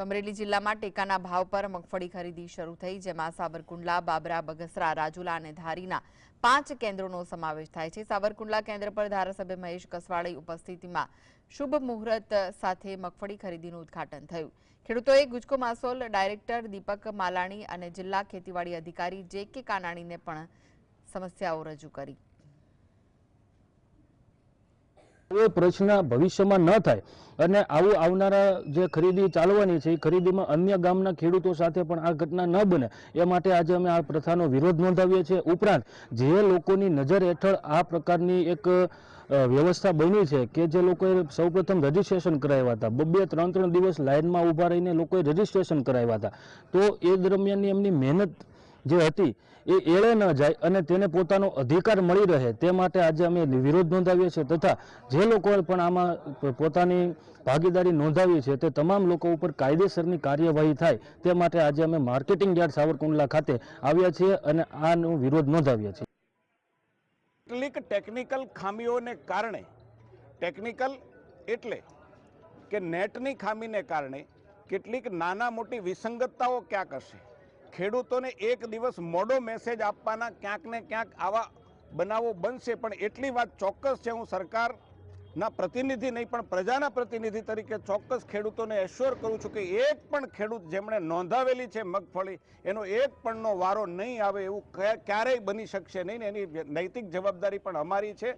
તો અમરેલી જિલ્લામાં ટેકાના ભાવ પર મગફળી ખરીદી શરૂ થઈ, જેમાં સાવરકુંડલા, બાબરા, બગસરા, રાજુલા અને ધારીના 5 કેન્દ્રોનો સમાવેશ થાય છે। સાવરકુંડલા કેન્દ્ર પર ધારાસભ્ય મહેશ કસવાળાની ઉપસ્થિતિમાં શુભ મુહૂર્ત સાથે મગફળી ખરીદીનું ઉદ્ઘાટન થયું। ખેડૂતોએ ગુજકો માસોલ ડાયરેક્ટર દીપક માલાણી અને જિલ્લા ખેતીવાડી અધિકારી જે.કે. કાનાણીને પણ સમસ્યાઓ રજૂ કરી। प्रश्न भविष्य में न थाय अने आवुं आवनारा जे खरीदी चालवानी छे खरीदीमां अन्य गामना खेडूतो साथे पण आ घटना न बने ए माटे आज अमे आ प्रथानो विरोध नोंधावीए छीए। उपरांत जे लोकोनी नजर हेठळ आ प्रकारनी एक व्यवस्था बनी है कि जे लोकोए सौप्रथम रजिस्ट्रेशन कराव्या था, 2-3 दिवस लाइन में ऊभा रहीने लोकोए रजिस्ट्रेशन कराव्या था, तो ए दरमियान एमनी मेहनत जे हती ए एळे न जाय अने तेने पोतानो अधिकार मळी रहे ते माटे आज अमे विरोध नोंधावीए छीए। तथा जे लोकोए पण आमां पोतानी भागीदारी नोंधावी छे ते तमाम लोको उपर कायदेसरनी कार्यवाही थाय ते माटे आज अमे मार्केटिंग यार्ड सावरकुंडला खाते आव्या छीए अने आनो विरोध नोंधाव्या छीए। કેટલીક ટેકનિકલ ખામીઓને કારણે, ટેકનિકલ એટલે કે નેટની ખામીને કારણે કેટલીક નાના મોટી વિસંગતતાઓ ક્યાંક હશે। ખેડૂતોને એક દિવસ મોડો મેસેજ આપવાના ક્યાંક ને ક્યાંક આવા બનાવો બનશે, પણ એટલી વાત ચોક્કસ છે, હું સરકારના પ્રતિનિધિ નહીં પણ પ્રજાના પ્રતિનિધિ તરીકે ચોક્કસ ખેડૂતોને એશ્યોર કરું છું કે એક પણ ખેડૂત જેમણે નોંધાવેલી છે મગફળી એનો એક પણનો વારો નહીં આવે એવું ક્યારેય બની શકશે નહીં ને એની નૈતિક જવાબદારી પણ અમારી છે।